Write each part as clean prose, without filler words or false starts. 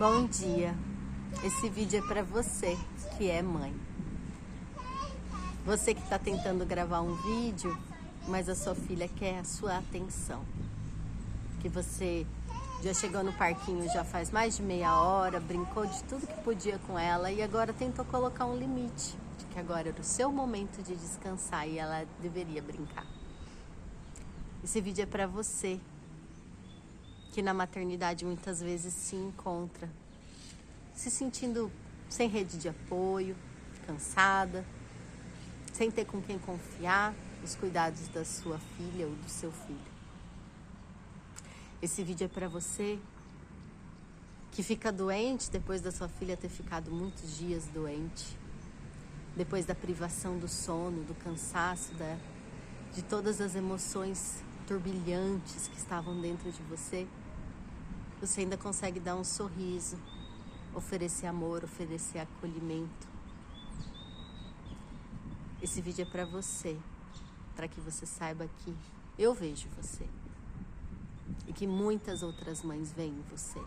Bom dia, esse vídeo é para você que é mãe. Você que está tentando gravar um vídeo, mas a sua filha quer a sua atenção. Que você já chegou no parquinho já faz mais de meia hora, brincou de tudo que podia com ela e agora tentou colocar um limite. De que agora era o seu momento de descansar e ela deveria brincar. Esse vídeo é para você que na maternidade muitas vezes se encontra se sentindo sem rede de apoio, cansada, sem ter com quem confiar os cuidados da sua filha ou do seu filho. Esse vídeo é para você que fica doente depois da sua filha ter ficado muitos dias doente, depois da privação do sono, do cansaço, de todas as emoções turbilhantes que estavam dentro de você. Você ainda consegue dar um sorriso, oferecer amor, oferecer acolhimento. Esse vídeo é para você, para que você saiba que eu vejo você e que muitas outras mães veem você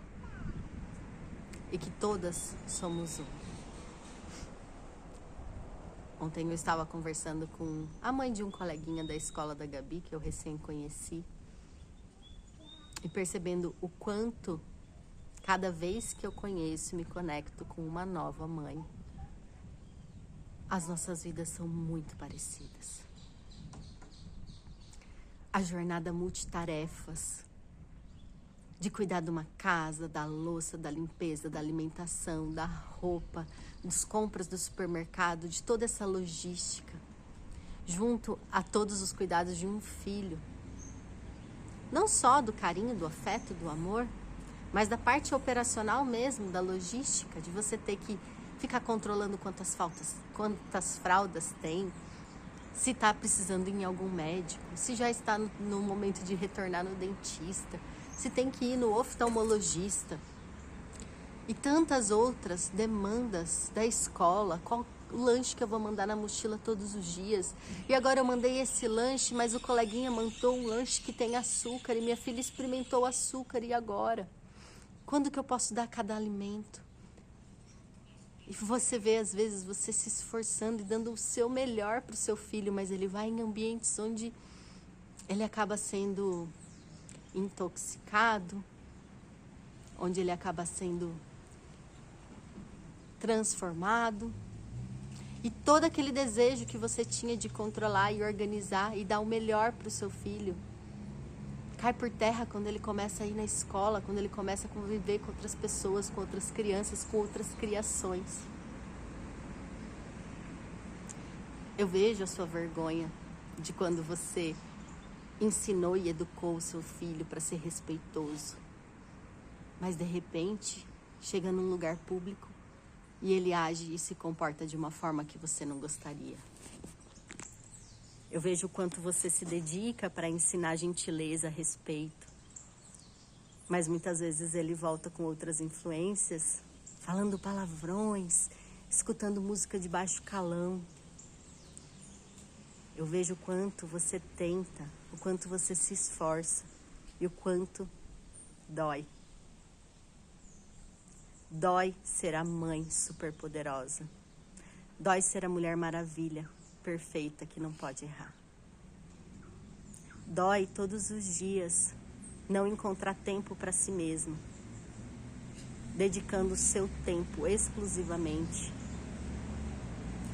e que todas somos um. Ontem eu estava conversando com a mãe de um coleguinha da escola da Gabi, que eu recém conheci, e percebendo o quanto cada vez que eu conheço e me conecto com uma nova mãe, as nossas vidas são muito parecidas. A jornada multitarefas, de cuidar de uma casa, da louça, da limpeza, da alimentação, da roupa, das compras do supermercado, de toda essa logística, junto a todos os cuidados de um filho. Não só do carinho, do afeto, do amor, mas da parte operacional mesmo, da logística, de você ter que ficar controlando quantas fraldas tem, se está precisando ir em algum médico, se já está no momento de retornar no dentista, se tem que ir no oftalmologista. E tantas outras demandas da escola, qual o lanche que eu vou mandar na mochila todos os dias. E agora eu mandei esse lanche, mas o coleguinha mandou um lanche que tem açúcar e minha filha experimentou o açúcar e agora? Quando que eu posso dar cada alimento? E você vê, às vezes, você se esforçando e dando o seu melhor para o seu filho, mas ele vai em ambientes onde ele acaba sendo intoxicado, onde ele acaba sendo transformado. E todo aquele desejo que você tinha de controlar e organizar e dar o melhor para o seu filho cai por terra quando ele começa a ir na escola, quando ele começa a conviver com outras pessoas, com outras crianças, com outras criações. Eu vejo a sua vergonha de quando você ensinou e educou o seu filho para ser respeitoso, mas de repente chega num lugar público e ele age e se comporta de uma forma que você não gostaria. Eu vejo o quanto você se dedica para ensinar gentileza, respeito. Mas muitas vezes ele volta com outras influências, falando palavrões, escutando música de baixo calão. Eu vejo o quanto você tenta, o quanto você se esforça e o quanto dói. Dói ser a mãe superpoderosa. Dói ser a Mulher Maravilha, perfeita, que não pode errar. Dói todos os dias não encontrar tempo para si mesmo, dedicando o seu tempo exclusivamente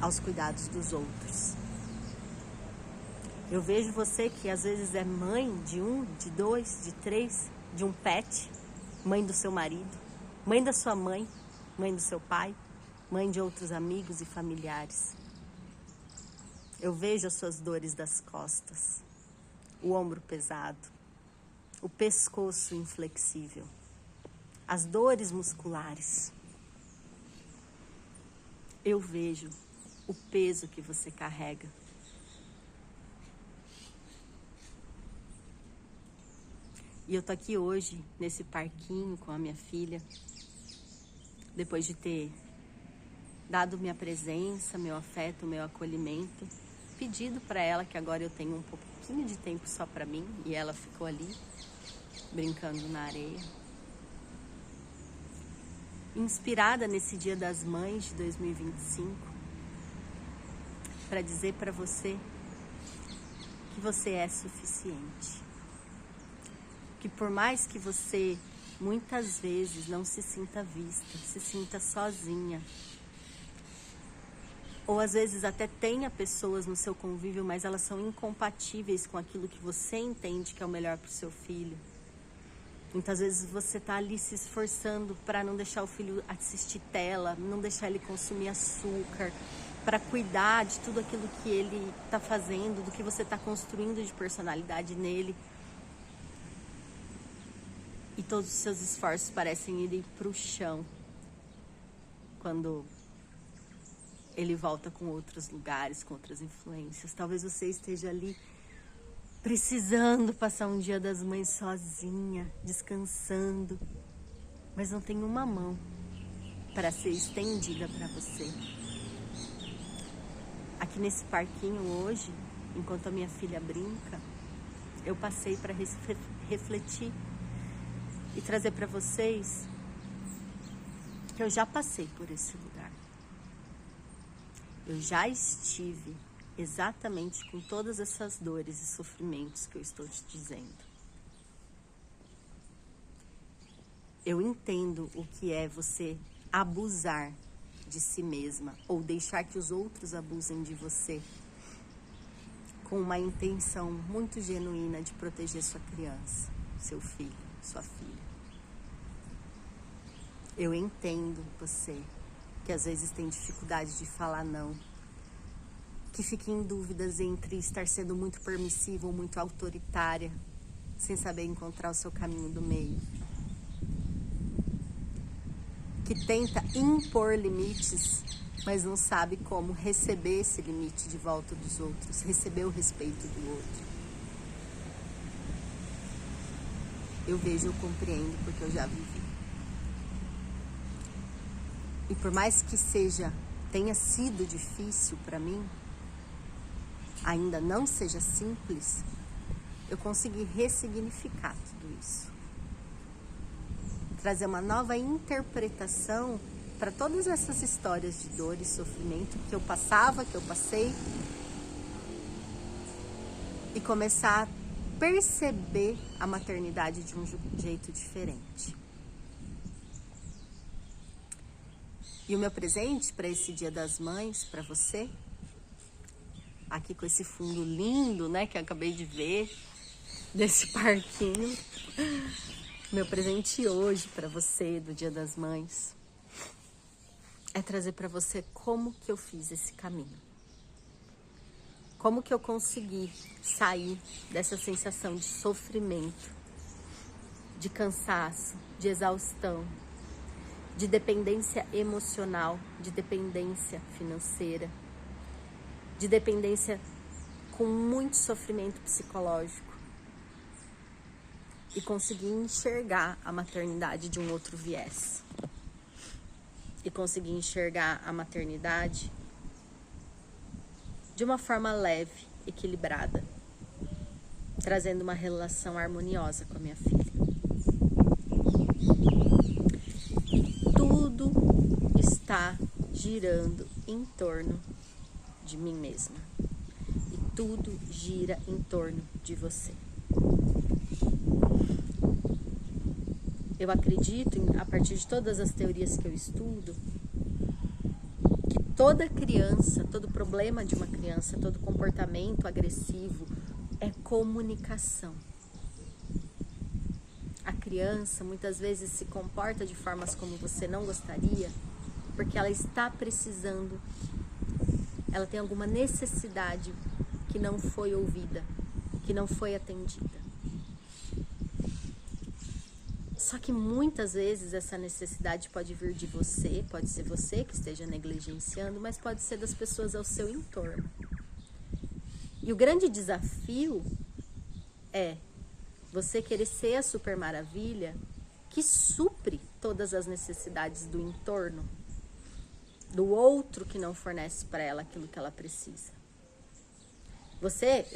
aos cuidados dos outros. Eu vejo você que às vezes é mãe de um, de dois, de três, de um pet, mãe do seu marido, mãe da sua mãe, mãe do seu pai, mãe de outros amigos e familiares. Eu vejo as suas dores das costas, o ombro pesado, o pescoço inflexível, as dores musculares. Eu vejo o peso que você carrega. E eu tô aqui hoje, nesse parquinho com a minha filha, depois de ter dado minha presença, meu afeto, meu acolhimento, pedido para ela que agora eu tenho um pouquinho de tempo só para mim, e ela ficou ali brincando na areia. inspirada nesse Dia das Mães de 2025, para dizer para você que você é suficiente. Que por mais que você muitas vezes não se sinta vista, se sinta sozinha, ou às vezes até tenha pessoas no seu convívio, mas elas são incompatíveis com aquilo que você entende que é o melhor para o seu filho. Muitas vezes você está ali se esforçando para não deixar o filho assistir tela, não deixar ele consumir açúcar, para cuidar de tudo aquilo que ele está fazendo, do que você está construindo de personalidade nele. E todos os seus esforços parecem irem para o chão quando ele volta com outros lugares, com outras influências. Talvez você esteja ali precisando passar um Dia das Mães sozinha, descansando, mas não tem uma mão para ser estendida para você. Aqui nesse parquinho hoje, enquanto a minha filha brinca, eu passei para refletir e trazer para vocês que eu já passei por esse lugar. Eu já estive exatamente com todas essas dores e sofrimentos que eu estou te dizendo. Eu entendo o que é você abusar de si mesma ou deixar que os outros abusem de você com uma intenção muito genuína de proteger sua criança, seu filho, sua filha. Eu entendo você que às vezes tem dificuldade de falar não, que fica em dúvidas entre estar sendo muito permissiva ou muito autoritária, sem saber encontrar o seu caminho do meio. Que tenta impor limites, mas não sabe como receber esse limite de volta dos outros, receber o respeito do outro. Eu vejo, eu compreendo, porque eu já vivi. E por mais que tenha sido difícil para mim, ainda não seja simples, eu consegui ressignificar tudo isso. Trazer uma nova interpretação para todas essas histórias de dor e sofrimento que eu passava, que eu passei, e começar a perceber a maternidade de um jeito diferente. E o meu presente para esse Dia das Mães, para você, aqui com esse fundo lindo, né, que eu acabei de ver, desse parquinho. Meu presente hoje para você, do Dia das Mães, é trazer para você como que eu fiz esse caminho. Como que eu consegui sair dessa sensação de sofrimento, de cansaço, de exaustão, de dependência emocional, de dependência financeira, de dependência com muito sofrimento psicológico, e conseguir enxergar a maternidade de um outro viés. E conseguir enxergar a maternidade de uma forma leve, equilibrada, trazendo uma relação harmoniosa com a minha filha. E tudo está girando em torno de mim mesma. E tudo gira em torno de você. Eu acredito, a partir de todas as teorias que eu estudo, que toda criança, todo problema de uma criança, todo comportamento agressivo é comunicação. A criança muitas vezes se comporta de formas como você não gostaria, porque ela está precisando, ela tem alguma necessidade que não foi ouvida, que não foi atendida. Só que muitas vezes essa necessidade pode vir de você, pode ser você que esteja negligenciando, mas pode ser das pessoas ao seu entorno. E o grande desafio é você querer ser a super maravilha que supre todas as necessidades do entorno, do outro que não fornece para ela aquilo que ela precisa. Você,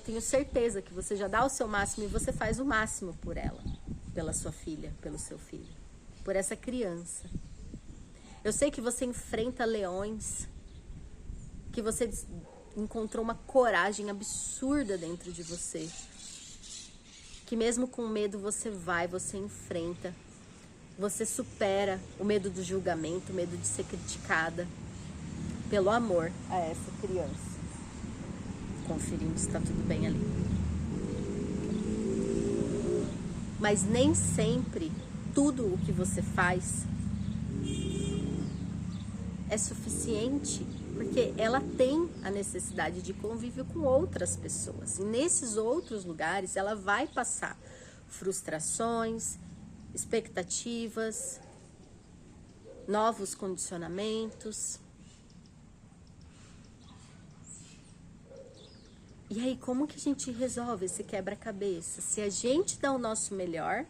tenho certeza que você já dá o seu máximo e você faz o máximo por ela, pela sua filha, pelo seu filho, por essa criança. Eu sei que você enfrenta leões, que você encontrou uma coragem absurda dentro de você, que mesmo com medo você enfrenta, você supera o medo do julgamento, o medo de ser criticada, pelo amor a essa criança. Conferindo se tá tudo bem ali. Mas nem sempre tudo o que você faz é suficiente, porque ela tem a necessidade de convívio com outras pessoas. E nesses outros lugares ela vai passar frustrações, expectativas, novos condicionamentos. E aí, como que a gente resolve esse quebra-cabeça? Se a gente dá o nosso melhor,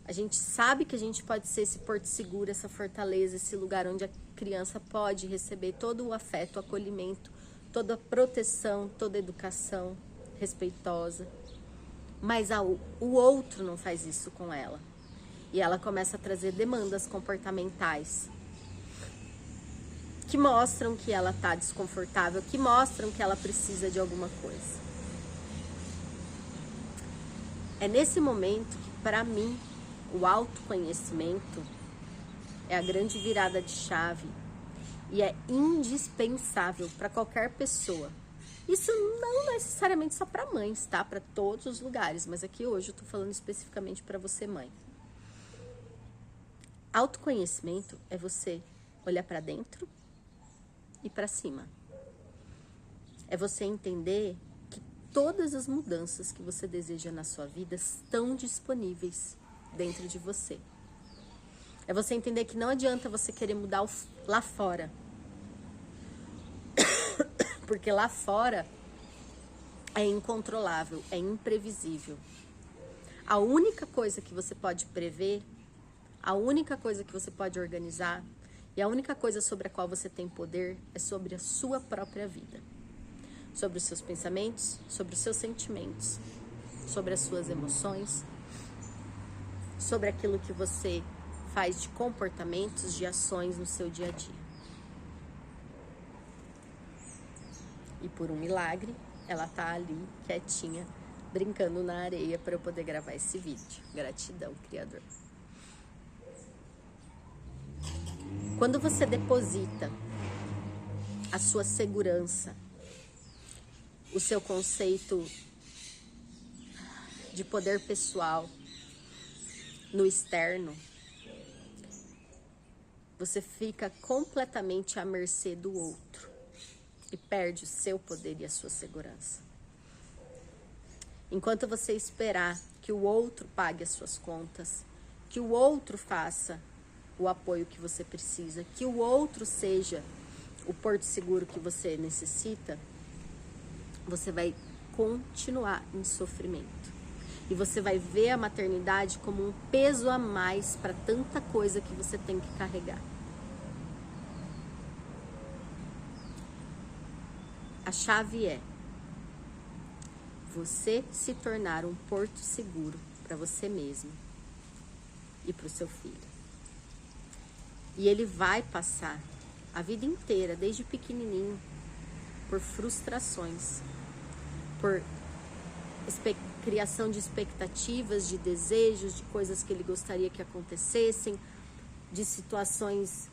a gente sabe que a gente pode ser esse porto seguro, essa fortaleza, esse lugar onde a criança pode receber todo o afeto, o acolhimento, toda a proteção, toda a educação respeitosa. Mas o outro não faz isso com ela. E ela começa a trazer demandas comportamentais que mostram que ela está desconfortável, que mostram que ela precisa de alguma coisa. É nesse momento que, para mim, o autoconhecimento é a grande virada de chave e é indispensável para qualquer pessoa. Isso não necessariamente só para mães, tá? Para todos os lugares, mas aqui hoje eu tô falando especificamente para você, mãe. Autoconhecimento é você olhar para dentro e para cima. É você entender que todas as mudanças que você deseja na sua vida estão disponíveis dentro de você. É você entender que não adianta você querer mudar lá fora. Porque lá fora é incontrolável, é imprevisível. A única coisa que você pode prever, a única coisa que você pode organizar e a única coisa sobre a qual você tem poder é sobre a sua própria vida. Sobre os seus pensamentos, sobre os seus sentimentos, sobre as suas emoções, sobre aquilo que você faz de comportamentos, de ações no seu dia a dia. E por um milagre, ela tá ali, quietinha, brincando na areia para eu poder gravar esse vídeo. Gratidão, Criador. Quando você deposita a sua segurança, o seu conceito de poder pessoal no externo, você fica completamente à mercê do outro e perde o seu poder e a sua segurança. Enquanto você esperar que o outro pague as suas contas, que o outro faça o apoio que você precisa, que o outro seja o porto seguro que você necessita, você vai continuar em sofrimento. E você vai ver a maternidade como um peso a mais para tanta coisa que você tem que carregar. A chave é você se tornar um porto seguro para você mesmo e para o seu filho. E ele vai passar a vida inteira, desde pequenininho, por frustrações, por criação de expectativas, de desejos, de coisas que ele gostaria que acontecessem, de situações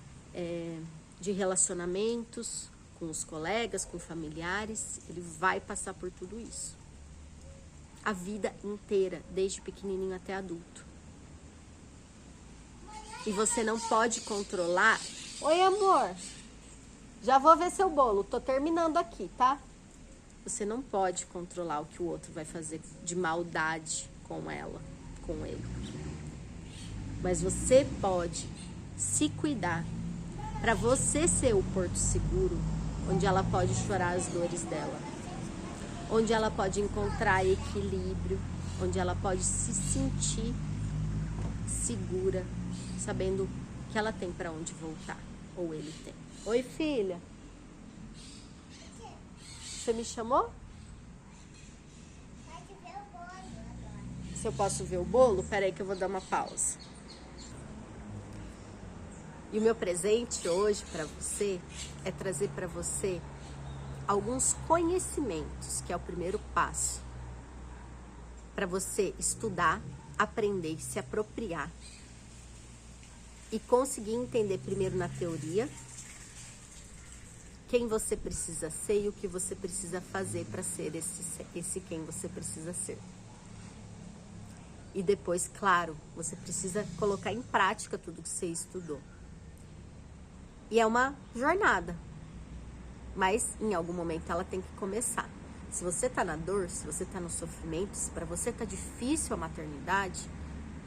de relacionamentos com os colegas, com familiares. Ele vai passar por tudo isso. A vida inteira, desde pequenininho até adulto. E você não pode controlar. Oi, amor. Já vou ver seu bolo. Tô terminando aqui, tá? Você não pode controlar o que o outro vai fazer de maldade com ela, com ele. Mas você pode se cuidar para você ser o porto seguro, onde ela pode chorar as dores dela, onde ela pode encontrar equilíbrio, onde ela pode se sentir segura, sabendo que ela tem para onde voltar, ou ele tem. Oi, filha. Você me chamou? Pode ver o bolo agora. Se eu posso ver o bolo? Peraí que eu vou dar uma pausa. E o meu presente hoje para você é trazer para você alguns conhecimentos, que é o primeiro passo, para você estudar, aprender, se apropriar e conseguir entender primeiro na teoria quem você precisa ser e o que você precisa fazer para ser esse quem você precisa ser. E depois, claro, você precisa colocar em prática tudo que você estudou. E é uma jornada, mas em algum momento ela tem que começar. Se você tá na dor, se você tá no sofrimento, se para você tá difícil a maternidade,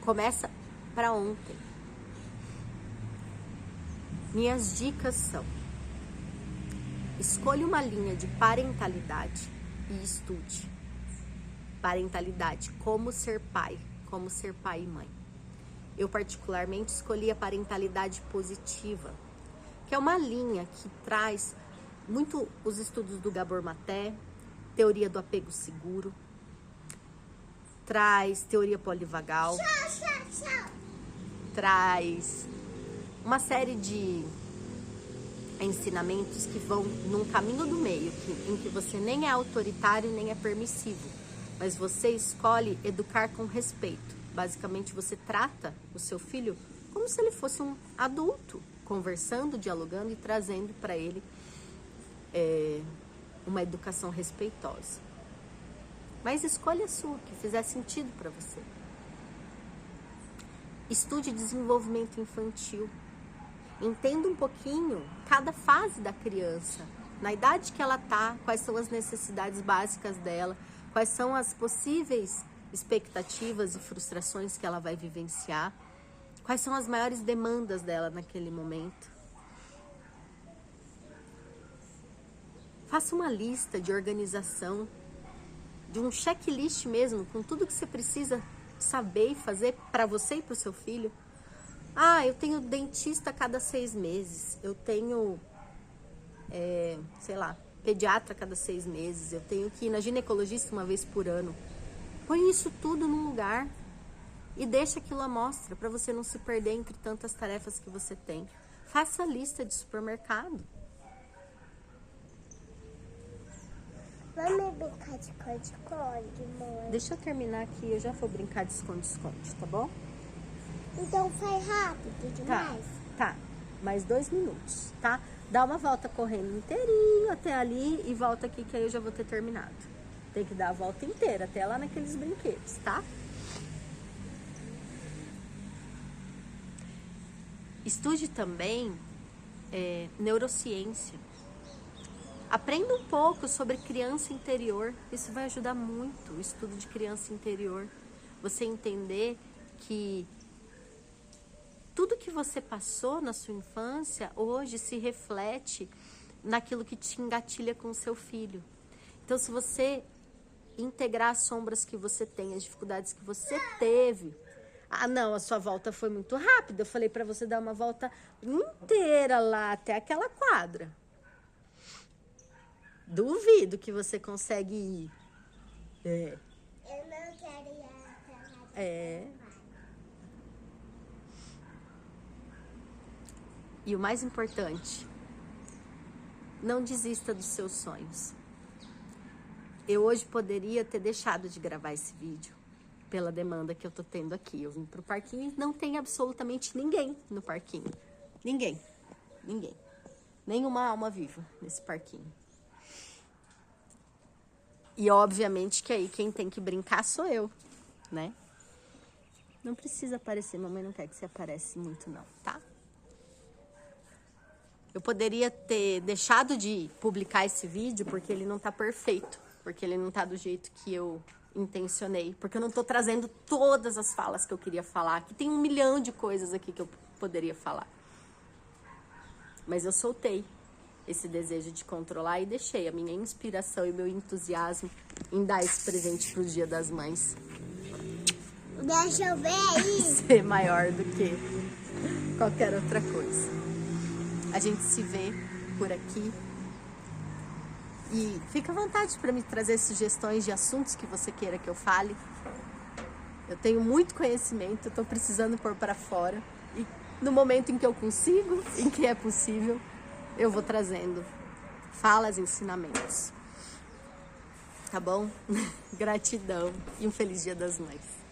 começa para ontem. Minhas dicas são: escolha uma linha de parentalidade e estude. Parentalidade, como ser pai e mãe. Eu particularmente escolhi a parentalidade positiva, que é uma linha que traz muito os estudos do Gabor Maté, teoria do apego seguro, traz teoria polivagal, traz uma série de ensinamentos que vão num caminho do meio, em que você nem é autoritário nem é permissivo, mas você escolhe educar com respeito. Basicamente, você trata o seu filho como se ele fosse um adulto, conversando, dialogando e trazendo para ele uma educação respeitosa. Mas escolha a sua, que fizer sentido para você. Estude desenvolvimento infantil. Entenda um pouquinho cada fase da criança, na idade que ela tá, quais são as necessidades básicas dela, quais são as possíveis expectativas e frustrações que ela vai vivenciar, quais são as maiores demandas dela naquele momento. Faça uma lista de organização, de um checklist mesmo, com tudo que você precisa saber e fazer para você e para o seu filho. Ah, eu tenho dentista a cada 6 meses, eu tenho, pediatra a cada 6 meses, eu tenho que ir na ginecologista uma vez por ano. Põe isso tudo num lugar e deixa aquilo à mostra, para você não se perder entre tantas tarefas que você tem. Faça a lista de supermercado. Vamos brincar de esconde-esconde, mãe? Deixa eu terminar aqui, eu já vou brincar de esconde-esconde, tá bom? Então faz rápido demais. Tá. Mais 2 minutos, tá? Dá uma volta correndo inteirinho até ali e volta aqui que aí eu já vou ter terminado. Tem que dar a volta inteira, até lá naqueles brinquedos, tá? Estude também neurociência. Aprenda um pouco sobre criança interior. Isso vai ajudar muito, o estudo de criança interior. Você entender que tudo que você passou na sua infância hoje se reflete naquilo que te engatilha com o seu filho. Então, se você integrar as sombras que você tem, as dificuldades que você teve. Ah, não, a sua volta foi muito rápida. Eu falei para você dar uma volta inteira lá até aquela quadra. Duvido que você consegue ir. Eu não quero ir até lá. E o mais importante, não desista dos seus sonhos. Eu hoje poderia ter deixado de gravar esse vídeo pela demanda que eu tô tendo aqui. Eu vim pro parquinho e não tem absolutamente ninguém no parquinho. Ninguém. Nenhuma alma viva nesse parquinho. E obviamente que aí quem tem que brincar sou eu, né? Não precisa aparecer, mamãe não quer que você apareça muito não, tá? Eu poderia ter deixado de publicar esse vídeo porque ele não tá perfeito, porque ele não tá do jeito que eu intencionei, porque eu não tô trazendo todas as falas que eu queria falar, que tem 1 milhão de coisas aqui que eu poderia falar. Mas eu soltei esse desejo de controlar e deixei a minha inspiração e meu entusiasmo em dar esse presente pro Dia das Mães Deixa eu ver aí. ser maior do que qualquer outra coisa. A gente se vê por aqui e fica à vontade para me trazer sugestões de assuntos que você queira que eu fale. Eu tenho muito conhecimento, eu tô precisando pôr para fora e no momento em que eu consigo, em que é possível, eu vou trazendo falas, ensinamentos. Tá bom? Gratidão e um feliz Dia das Mães.